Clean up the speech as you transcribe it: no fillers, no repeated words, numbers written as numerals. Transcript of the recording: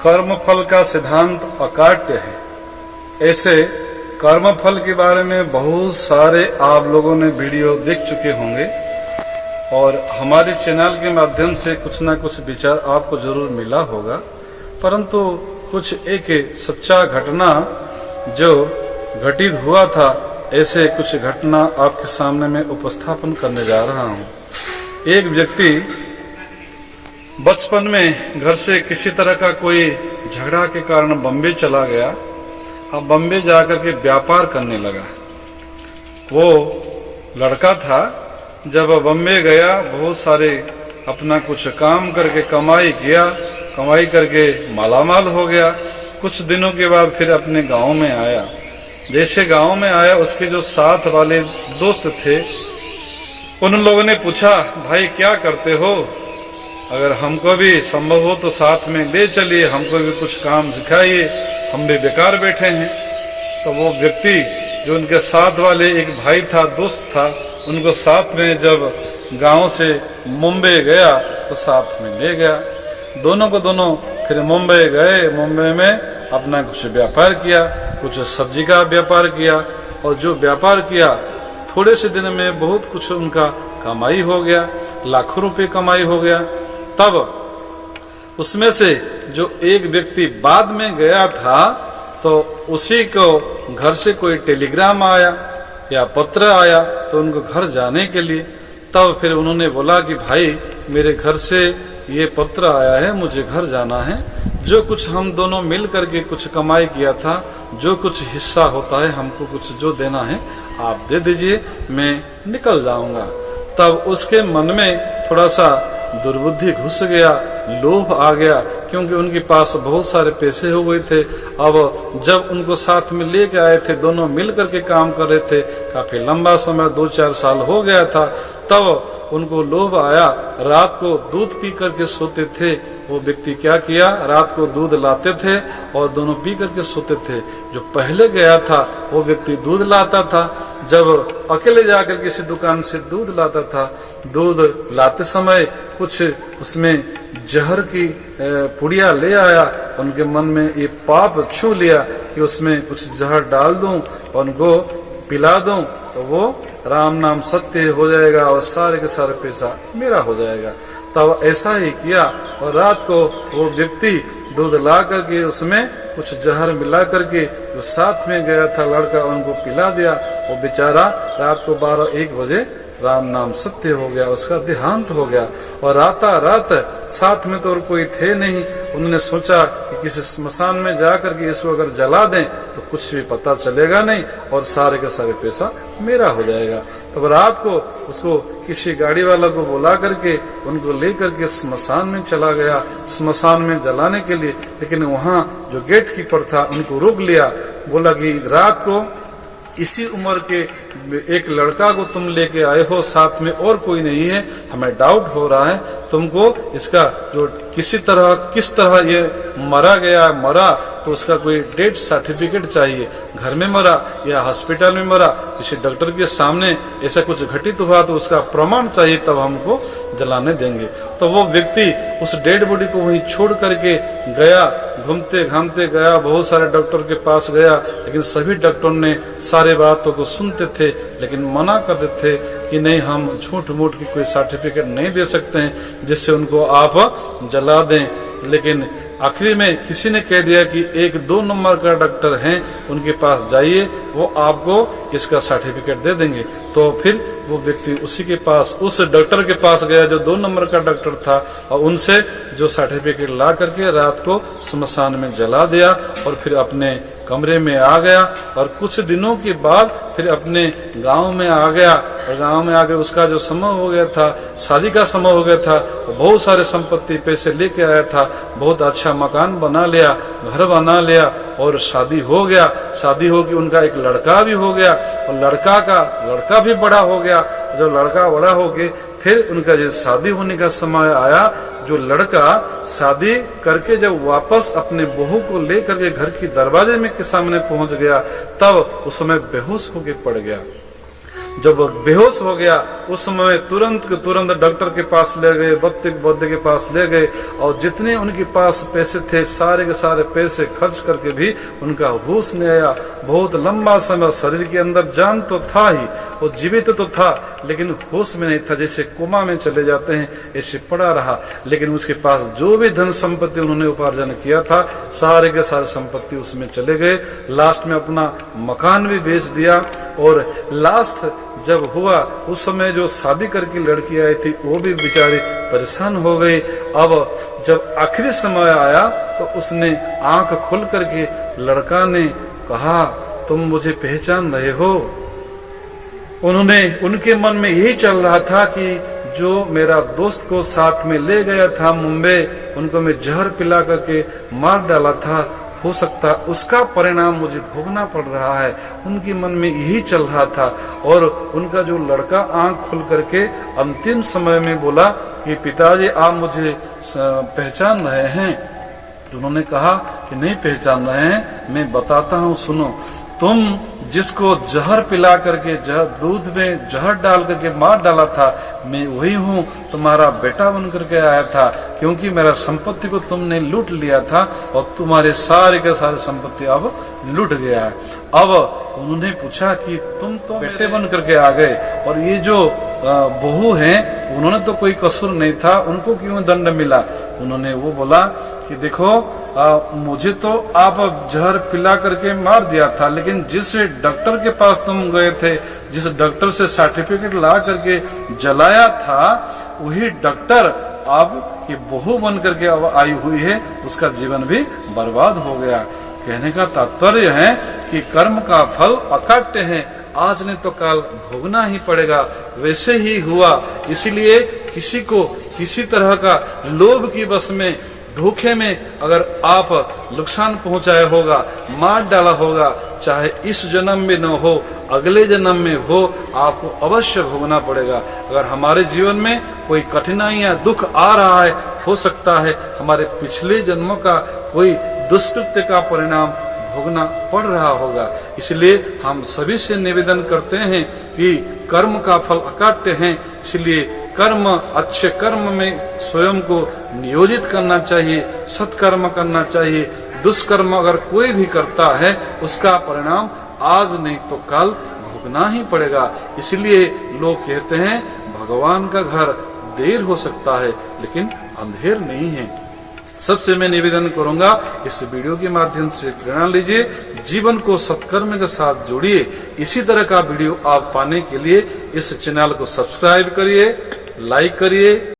कर्मफल का सिद्धांत अकाट्य है। ऐसे कर्मफल के बारे में बहुत सारे आप लोगों ने वीडियो देख चुके होंगे और हमारे चैनल के माध्यम से कुछ ना कुछ विचार आपको जरूर मिला होगा, परंतु कुछ एक सच्चा घटना जो घटित हुआ था, ऐसे कुछ घटना आपके सामने मैं उपस्थापन करने जा रहा हूँ। एक व्यक्ति बचपन में घर से किसी तरह का कोई झगड़ा के कारण बम्बे चला गया। अब बम्बे जाकर के व्यापार करने लगा। वो लड़का था, जब बम्बे गया बहुत सारे अपना कुछ काम करके कमाई किया, कमाई करके मालामाल हो गया। कुछ दिनों के बाद फिर अपने गांव में आया। जैसे गांव में आया, उसके जो साथ वाले दोस्त थे उन लोगों ने पूछा, भाई क्या करते हो, अगर हमको भी संभव हो तो साथ में ले चलिए, हमको भी कुछ काम सिखाइए, हम भी बेकार बैठे हैं। तो वो व्यक्ति जो उनके साथ वाले एक भाई था, दोस्त था, उनको साथ में जब गांव से मुंबई गया तो साथ में ले गया। दोनों को दोनों फिर मुंबई गए। मुंबई में अपना कुछ व्यापार किया, कुछ सब्जी का व्यापार किया, और जो व्यापार किया थोड़े से दिन में बहुत कुछ उनका कमाई हो गया, लाखों रुपए कमाई हो गया। तब उसमें से जो एक व्यक्ति बाद में गया था, तो उसी को घर से कोई टेलीग्राम आया या पत्र आया, तो उनको घर जाने के लिए। तब फिर उन्होंने बोला कि भाई मेरे घर से ये पत्र आया है, मुझे घर जाना है, जो कुछ हम दोनों मिल करके कुछ कमाई किया था, जो कुछ हिस्सा होता है, हमको कुछ जो देना है आप दे दीजिए, मैं निकल जाऊंगा। तब उसके मन में थोड़ा सा दुर्बुद्धि घुस गया, लोभ आ गया, क्योंकि उनके पास बहुत सारे पैसे हो गए थे। अब जब उनको साथ में लेके आए थे, दोनों मिल करके काम कर रहे थे, काफी लंबा समय 2-4 साल हो गया था, तब उनको लोभ आया। रात को दूध पी करके सोते थे। वो व्यक्ति क्या किया, रात को दूध लाते थे और दोनों पी करके सोते थे। जो पहले गया था वो व्यक्ति दूध लाता था, जब अकेले जाकर किसी दुकान से दूध लाता था, दूध लाते समय कुछ उसमें जहर की पुड़िया ले आया। उनके मन में ये पाप छू लिया कि उसमें कुछ जहर डाल दूं और उनको पिला दूं, तो वो राम नाम सत्य हो जाएगा और सारे के सारे पैसा मेरा हो जाएगा। तब ऐसा ही किया और रात को वो व्यक्ति दूध ला करके उसमें कुछ जहर मिला करके जो साथ में गया था लड़का, उनको पिला दिया। वो बेचारा रात को 12-1 बजे राम नाम सत्य हो गया, उसका देहांत हो गया। और रात साथ में तो और कोई थे नहीं। उन्होंने सोचा कि किसी स्मशान में जाकर के इसको अगर जला दें तो कुछ भी पता चलेगा नहीं और सारे का सारे पैसा मेरा हो जाएगा। तब रात को उसको किसी गाड़ी वाला को बुला करके उनको ले करके स्मशान में चला गया, स्मशान में जलाने के लिए। लेकिन वहाँ जो गेट कीपर था उनको रोक लिया, बोला कि रात को इसी उम्र के एक लड़का को तुम लेके आए हो, साथ में और कोई नहीं है, हमें डाउट हो रहा है, तुमको इसका जो किस तरह ये मरा तो उसका कोई डेथ सर्टिफिकेट चाहिए। घर में मरा या हॉस्पिटल में मरा, किसी डॉक्टर के सामने ऐसा कुछ घटित हुआ तो उसका प्रमाण चाहिए, तब हमको जलाने देंगे। तो वो व्यक्ति उस डेड बॉडी को वहीं छोड़ करके गया, घूमते घामते गया, बहुत सारे डॉक्टर के पास गया, लेकिन सभी डॉक्टर ने सारे बातों को सुनते थे लेकिन मना कर देते थे कि नहीं, हम झूठ मूठ की कोई सर्टिफिकेट नहीं दे सकते हैं जिससे उनको आप जला दें। लेकिन आखिरी में किसी ने कह दिया कि 1-2 नंबर का डॉक्टर हैं, उनके पास जाइए, वो आपको इसका सर्टिफिकेट दे देंगे। तो फिर वो व्यक्ति उसी के पास, उस डॉक्टर के पास गया जो 2 नंबर का डॉक्टर था, और उनसे जो सर्टिफिकेट ला करके रात को स्मशान में जला दिया और फिर अपने कमरे में आ गया। और कुछ दिनों के बाद फिर अपने गांव में आ गया, और गांव में आके उसका जो समय हो गया था, शादी का समय हो गया था, बहुत सारे संपत्ति पैसे लेके आया था, बहुत अच्छा मकान बना लिया, घर बना लिया और शादी हो गया। शादी हो के उनका एक लड़का भी हो गया और लड़का भी बड़ा हो गया। जो लड़का बड़ा हो गया फिर उनका जब शादी होने का समय आया, जो लड़का शादी करके जब वापस अपने बहू को लेकर के घर की दरवाजे में के सामने पहुंच गया, तब उस समय बेहोश होके पड़ गया। जब बेहोश हो गया उस समय तुरंत के तुरंत डॉक्टर के पास ले गए, वैद्य के पास ले गए, और जितने उनके पास पैसे थे सारे के सारे पैसे खर्च करके भी उनका होश नहीं आया। बहुत लंबा समय शरीर के अंदर जान तो था ही, वो जीवित तो था, लेकिन होश में नहीं था, जैसे कोमा में चले जाते हैं ऐसे पड़ा रहा। लेकिन उसके पास जो भी धन संपत्ति उन्होंने उपार्जन किया था सारे के सारे संपत्ति उसमें चले गए। लास्ट में अपना मकान भी बेच दिया, और लास्ट जब हुआ उस समय जो शादी करके लड़की आई थी वो भी बेचारी परेशान हो गई। अब जब आखिरी समय आया तो उसने आंख खोल करके लड़का ने कहा, तुम मुझे पहचान रहे हो? उनके मन में यही चल रहा था कि जो मेरा दोस्त को साथ में ले गया था मुंबई, उनको मैं जहर पिला करके मार डाला था, हो सकता उसका परिणाम मुझे भोगना पड़ रहा है। उनके मन में यही चल रहा था। और उनका जो लड़का आंख खुल करके अंतिम समय में बोला कि पिताजी आप मुझे पहचान रहे हैं? तो उन्होंने कहा कि नहीं पहचान रहे हैं, मैं बताता हूँ सुनो। तुम जिसको जहर पिला करके दूध में जहर डाल करके मार डाला था, मैं वही हूँ, तुम्हारा बेटा बन करके आया था, क्योंकि मेरा संपत्ति को तुमने लूट लिया था और तुम्हारे सारे के सारे संपत्ति अब लूट गया है। अब उन्होंने पूछा कि तुम तो बेटे बन करके आ गए, और ये जो बहू हैं उन्होंने तो कोई कसूर नहीं था, उनको क्यों दंड मिला? उन्होंने वो बोला कि देखो मुझे तो आप जहर पिला करके मार दिया था, लेकिन जिस डॉक्टर के पास तुम गए थे, जिस डॉक्टर से सर्टिफिकेट ला करके जलाया था, वही डॉक्टर आपकी बहू बन करके अब आई हुई है, उसका जीवन भी बर्बाद हो गया। कहने का तात्पर्य है कि कर्म का फल अकाट्य है, आज नहीं तो कल भोगना ही पड़ेगा। वैसे ही हुआ, इसलिए किसी को किसी तरह का लोभ की बस में, धोखे में अगर आप नुकसान पहुंचाया होगा, मार डाला होगा, चाहे इस जन्म में न हो अगले जन्म में हो, आपको अवश्य भोगना पड़ेगा। अगर हमारे जीवन में कोई कठिनाइयां दुख आ रहा है, हो सकता है हमारे पिछले जन्मों का कोई दुष्कृत्य का परिणाम भोगना पड़ रहा होगा। इसलिए हम सभी से निवेदन करते हैं कि कर्म का फल अकाट्य है, इसलिए कर्म, अच्छे कर्म में स्वयं को नियोजित करना चाहिए, सत्कर्म करना चाहिए। दुष्कर्म अगर कोई भी करता है उसका परिणाम आज नहीं तो कल भोगना ही पड़ेगा। इसलिए लोग कहते हैं भगवान का घर देर हो सकता है लेकिन अंधेर नहीं है। सबसे मैं निवेदन करूंगा, इस वीडियो के माध्यम से प्रेरणा लीजिए, जीवन को सत्कर्म के साथ जोड़िए। इसी तरह का वीडियो आप पाने के लिए इस चैनल को सब्सक्राइब करिए, लाइक करिए।